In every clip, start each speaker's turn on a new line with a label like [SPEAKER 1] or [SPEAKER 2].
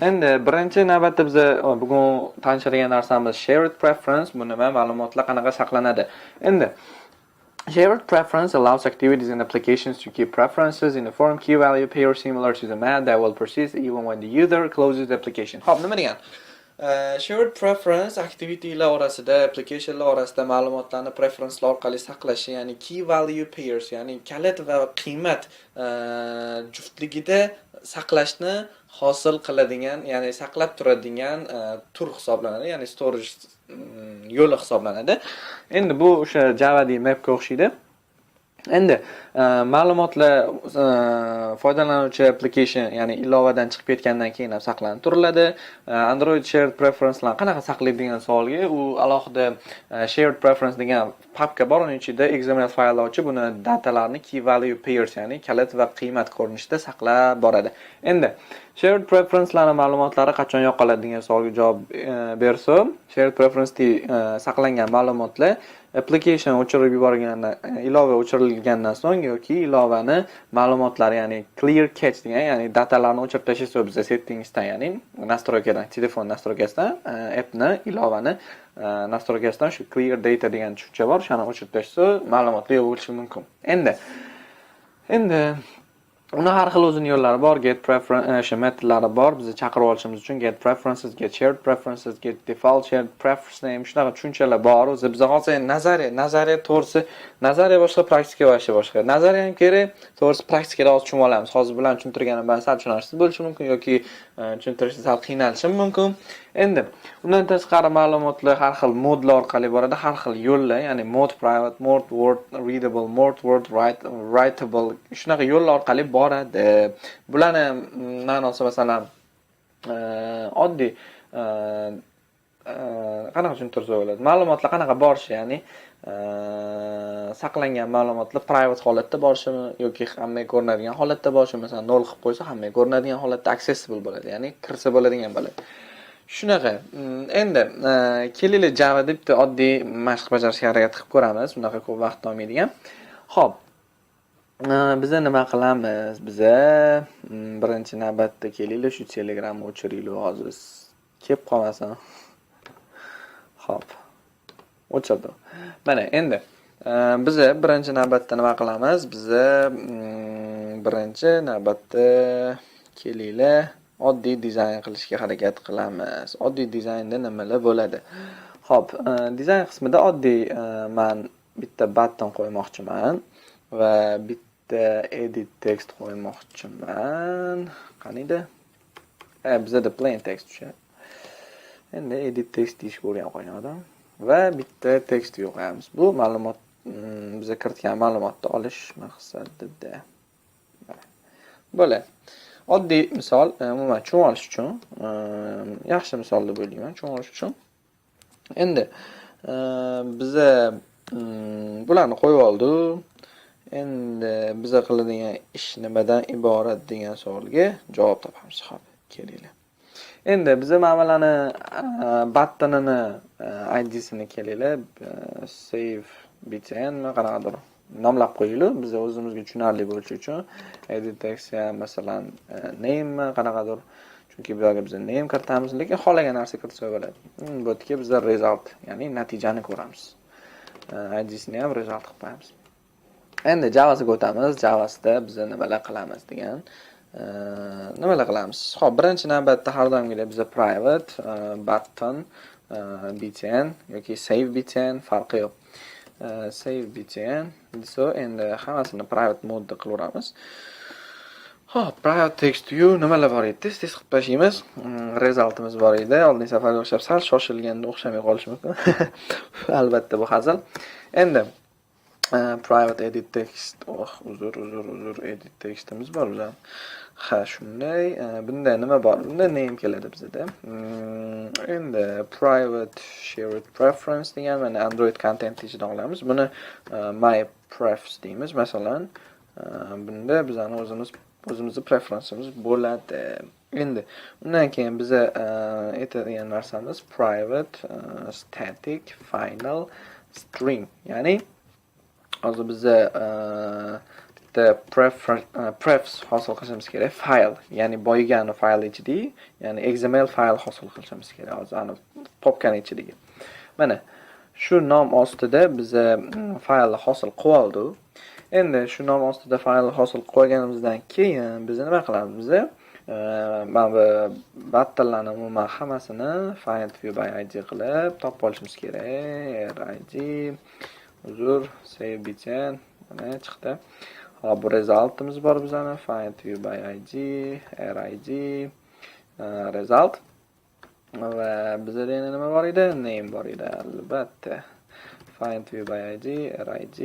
[SPEAKER 1] Endi birinchi navbatda biz bugun tanishadigan narsamiz shared preference. Bu nima? Ma'lumotlar qanaqa saqlanadi? Endi shared preference allows activities and applications to keep preferences in a form key value pair similar to the map that will persist even when the user closes the application. Xo'p, nima degan? Shared preference activitylar orasida, applicationlar orasida ma'lumotlarni preferencelar orqali saqlash, ya'ni key value pairs, ya'ni kalit va qiymat juftligida saqlashni hosil qiladigan, ya'ni saqlab turadigan tur hisoblanadi, ya'ni storage yo'li hisoblanadi. Endi bu o'sha Javadagi mapga o'xshaydi. Endi ma'lumotlar foydalanuvchi application, ya'ni ilovadan chiqib ketgandan keyin ham saqlanib turiladi. Android shared preferencelarni qanaqa saqlaydi degan savolga, u alohida shared preference degan papka bor, uning ichida XML fayl ochib, buni datalarni key value pairs, ya'ni kalit va qiymat ko'rinishida saqlab boradi. Endi shared preferencelarning ma'lumotlari qachon yo'qoladi degan savolga javob bersam, shared preference saqlangan ma'lumotlar application o'chirib yuborgandan, ilova o'chirilgandan so'ng yoki ilovani ma'lumotlari, ya'ni clear cache degan, ya'ni datalarni o'chirib tashlasa bizda settingsdan, ya'ni nastroykadan, telefon nastroykasidan appni, ilovani nastroykasidan shu clear data degan tushuncha bor, shuni o'chirib tashlasa ma'lumotlar yo'q bo'lishi mumkin. Endi uni har xil o'zining yo'llari bor, get preference metodlari bor. Bizni chaqirib olishimiz uchun get preferences, get shared preferences, get default shared preference name shunaqa tushunchalar bor. O'zi bizga hozir nazariya to'g'risi, nazariya boshqa, praktika boshqa. Nazariya ham kerak, to'g'risi praktikada hozir tushunib olamiz. Hozir bilan tushuntirganim bilan sal tushunarsiz bo'lishi mumkin yoki tushuntirishda sal qiynalishim mumkin. Endi undan tashqari ma'lumotlar har xil modlar orqali boradi, har xil yo'llar, ya'ni mode private, mode word readable, mode word writable shunaqa yo'llar orqali boradi. Bularni ma'nosi masalan oddiy qanaqa tushuntirsa bo'ladi? Ma'lumotlar qanaqa borishi, ya'ni saqlangan ma'lumotlar private holatda borishimi yoki hammaga ko'rinadigan holatda borishimi? Masalan 0 qilib qo'ysa hammaga ko'rinadigan holatda accessible bo'ladi, ya'ni kirsa bo'ladigan bo'ladi. Shunaqa. Endi kelinglar Javada bitta oddiy mashq bajarishga harakat qilib ko'ramiz. Bunaqa ko'p vaqt olmaydigan. Xo'p. Biz nima qilamiz? Biz birinchi navbatda kelinglar shu Telegramni o'chiraylik hozir. Kelib qolmasin. Xo'p. O'chirdim. Mana endi biz birinchi navbatda nima qilamiz? Biz birinchi navbatda kelinglar oddiy dizayn qilishga harakat qilamiz. Oddiy dizaynda nimalar bo'ladi? Xo'p, dizayn qismida oddiy men bitta button qo'ymoqchiman va bitta edit text qo'ymoqchiman. Qaniydi? Bizda plain text tushadi. Endi edit text deyishga o'rganib qolgan odam va bitta text yo'qamiz. Bu ma'lumot bizga kiritgan ma'lumotni olish maqsadida. Bo'ladi. Oddiy misol, umuman tushunish uchun, yaxshi misol deb o'ylayman, tushunish uchun. Endi biz bularni qo'yib oldik. Endi biz qiladigan ish nimadan iborat degan savolga javob topamiz. Xo'p, kelinglar. Endi biz ma'lumotlarni buttonini ID'sini kelinglar, save btn qanaqadir nomlab qo'yaylik, biz o'zimizga tushunarli bo'lishi uchun. Edit text masalan name qanaqadir, chunki bu yerga biz name kiritamiz, lekin xohlagan narsa kiritsa bo'ladi. Bu yerga biz result, ya'ni natijani ko'ramiz. ID'sini ham result qilib qo'yamiz. Endi Javasiga o'tamiz. Javasida biz nimalar qilamiz degan. Nimalar qilamiz? Xo'p, birinchi navbatda har doimgidek biz private button btn yoki save btn farqi yo'q. Save btn. So endi hammasini private mode qilaveramiz. Xo'p, private text view nimalar bor edi? Tez qilib tashlaymiz. Resultimiz bor edi. Oldin safarga o'xshab sal shoshilganda o'xshamay qolishi mumkin. Albatta bu hazil. Endi private edit text, uzr edit textimiz bor bizda. Ha, shunday. Bunda nima bor? Bunda name keladi bizda. Endi private shared preference degan mana Android content ichida olamiz. Buni my prefs deymiz. Masalan, bunda bizning o'zimizning preferenceimiz bo'ladi. Endi undan keyin biz aytadigan narsamiz private static final string, ya'ni hozir biz bitta prefs hosil qilishimiz kerak. File, ya'ni boyigani fayl ichidagi, ya'ni XML fayl hosil qilishimiz kerak. Hozir ani popkani ichidagi. Mana shu nom ostida biz faylni hosil qilib oldik. Endi shu nom ostida faylni hosil qilganimizdan keyin biz nima qilamiz? Biz mana bu battallarni umuman hammasini find view by id qilib topib olishimiz kerak. id uzr save bitchen mana chiqdi. Hop, bu resultimiz bor bizning find view by id rid result. Va bizda yana nima bor edi? Name bor edi albatta. Find view by id rid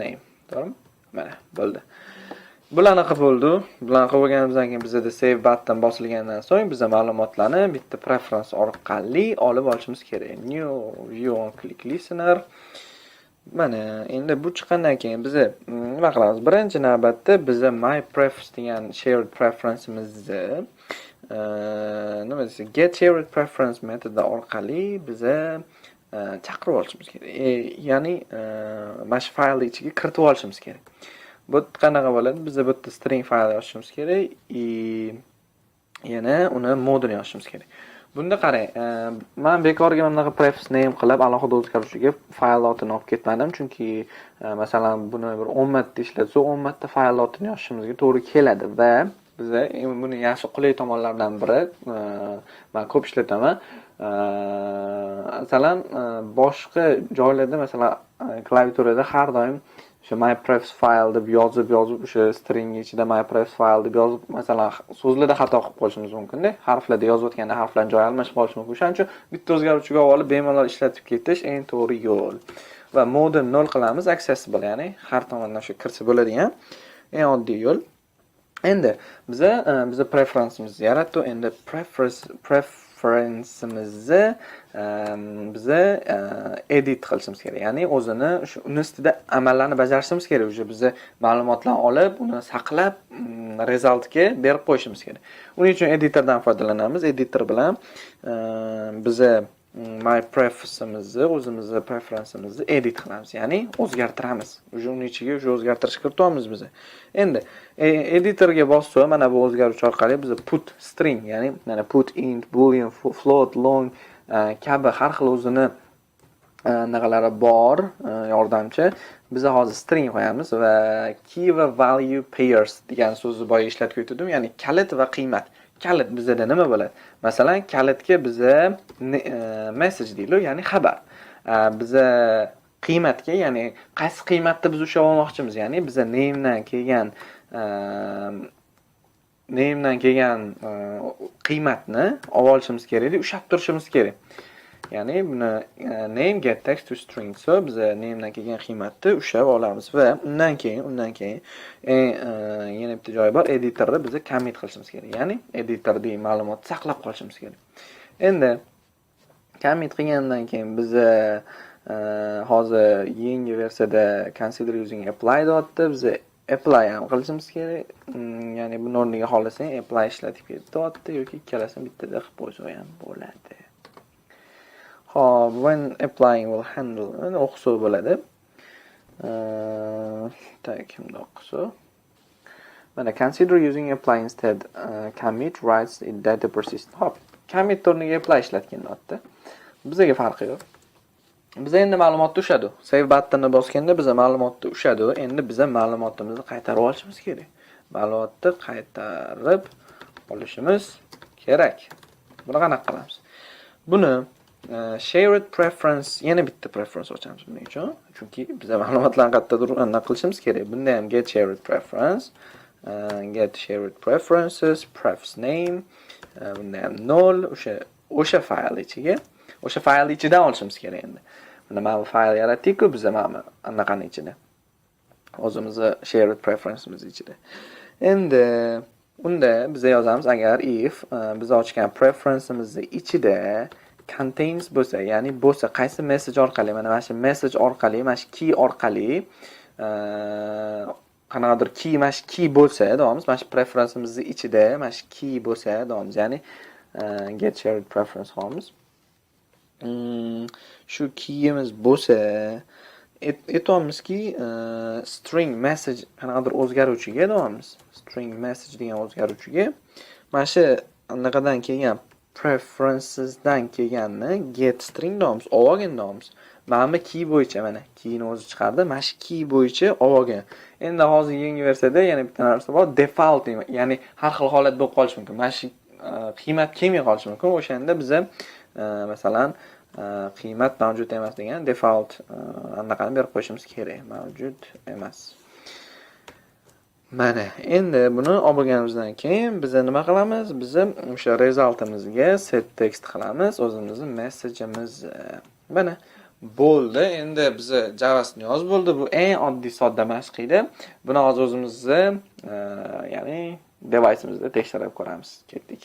[SPEAKER 1] name. To'g'rimi? Mana bo'ldi. Bularni qilib bo'ldi. Bularni qilib bo'lganimizdan keyin bizda save button bosilgandan so'ng bizga ma'lumotlarni bitta preference orqali olib olishimiz kerak. New view on click listener. Mana endi bu chiqqandan keyin biz nima qilamiz? Birinchi navbatda biz my prefs degan shared preference'imizni nima deysiz? Get shared preference metodi orqali biz chaqirib olishimiz kerak. Ya'ni mana shu faylni ichiga kiritib olishimiz kerak. Bu qanaqa bo'ladi? Biz bu yerda string fayl yozishimiz kerak, yana uni modini yozishimiz kerak. Bunda qarang, men bekorga mana bunaqa prefs name qilib alohida o'zgaruvchiga fayl otini olib ketmadim, chunki masalan buni bir 10 marta ishlatsa 10 marta fayl otini yozishimizga to'g'ri keladi va biz buni yaxshi qulay tomonlardan biri, men ko'p ishlataman. Masalan, boshqa joylarda masalan klaviaturada har doim o'sha my prefs file deb yozib o'sha string ichida my prefs file deb yozib, masalan so'zlarda xato qilib qo'yishimiz mumkin-da. Harflarda yozayotganda harflar joy almashib qolishi mumkin. Shuning uchun bitta o'zgaruvchiga olib bemalol ishlatib ketish eng to'g'ri yo'l. Va modni 0 qilamiz, accessible, ya'ni har tomondan shu kirsa bo'ladigan eng oddiy yo'l. Endi biz preference'imizni yaratdik. Endi preference'imizni biz edit qilishimiz kerak. Ya'ni o'zini shu uni ustida amallarni bajarishimiz kerak. O'sha biz ma'lumotlarni olib, uni saqlab, resultga berib qo'yishimiz kerak. Uning uchun editordan foydalanamiz. Editor bilan biz my prefsimizni, o'zimizni preference'imizni edit qilamiz, ya'ni o'zgartiramiz. Uning ichiga o'zgartirish kiritamiz biz. Endi editorga bosib, mana bu o'zgaruvchi orqali biz put string, ya'ni mana put int, boolean, float, long kabi har xil o'zini naqalari bor yordamchi. Biz hozir string qo'yamiz va key va value pairs degan so'zni boya ishlatib o'tdim, ya'ni kalit va qiymat. Kalit bizda nima bo'ladi? Masalan, kalitga biz message deylik, ya'ni xabar. Biz qiymatga, ya'ni qaysi qiymatda biz ushlab olmoqchimiz, ya'ni biz name'dan kelgan qiymatni olishimiz kerak, ushlab turishimiz kerak. Ya'ni buni name get text to string. So biz name'dan kelgan qiymatni ushlab olamiz va undan keyin yana bitta joyi bor, editorda biz commit qilishimiz kerak. Ya'ni editordagi ma'lumotni saqlab qolishimiz kerak. Endi commit qilgandan keyin biz hozir yangi versiyada consider using apply deyapti. Biz apply ham qilishimiz kerak. Ya'ni buni o'rniga xohlasang apply ishlatib ketyapti yoki ikkalasini bittada qilib qo'ysa ham bo'ladi. Hop, when applying will handle o'qisa bo'ladi. Kimda o'qisa? Mana consider using apply instead commit writes in data persistent. Hop, commit o'rniga apply ishlatganda bizga farqi yo'q. Biz endi ma'lumotni ushadi. Save buttonni bosganda biz ma'lumotni ushadi. Endi biz ma'lumotimizni qaytarib olishimiz kerak. Ma'lumotni qaytarib olishimiz kerak. Buni qanaqa qilamiz? Buni shared preference, yana bitta preference ochamiz buning uchun. Chunki biz ma'lumotlarni qayerdadir qilishimiz kerak. Bunda ham get shared preference, get shared preferences, prefs name, bunda ham 0, o'sha fayl ichiga, o'sha fayl ichidan olishimiz kerak endi. Mana bu fayl yaratdik-ku biz mana anaqani ichida. O'zimizni shared preference'imiz ichida. Endi unda biz yozamiz, agar if biz ochgan preference'imizni ichida contains bo'lsa, ya'ni bo'lsa, qaysi message orqali, mana shu message orqali, mana shu key orqali qanaqadir key, mana shu key bo'lsa, deymiz, mana shu preference'imizni ichida mana shu key bo'lsa, deymiz, ya'ni get shared preference deymiz. Shu keyimiz bo'lsa, aytamizki, string message qanaqadir o'zgaruvchiga aytamiz. String message degan o'zgaruvchiga mana shu anaqadan kelgan preferencesdan kelganni get string deymiz, olgan deymiz. Mana bu key bo'yicha mana keyni o'zi chiqardi. Mana shu key bo'yicha olgan. Endi hozir yangi versiyada yana bitta narsa bor, default, ya'ni har xil holat bo'lib qolishi mumkin. Mana shu qiymat kelmay qolishi mumkin. O'shanda biza masalan qiymat mavjud emas degan default anaqani berib qo'yishimiz kerak. Mavjud emas. Mana endi buni olib bo'lganimizdan keyin biz nima qilamiz? Biz o'sha resultimizga set text qilamiz, o'zimizning message'imiz. Mana bo'ldi. Endi biz Java'sini yozib bo'ldi. Bu eng oddiy sodda mashq edi. Buni hozir o'zimizni, ya'ni device'imizda tekshirib ko'ramiz. Ketdik.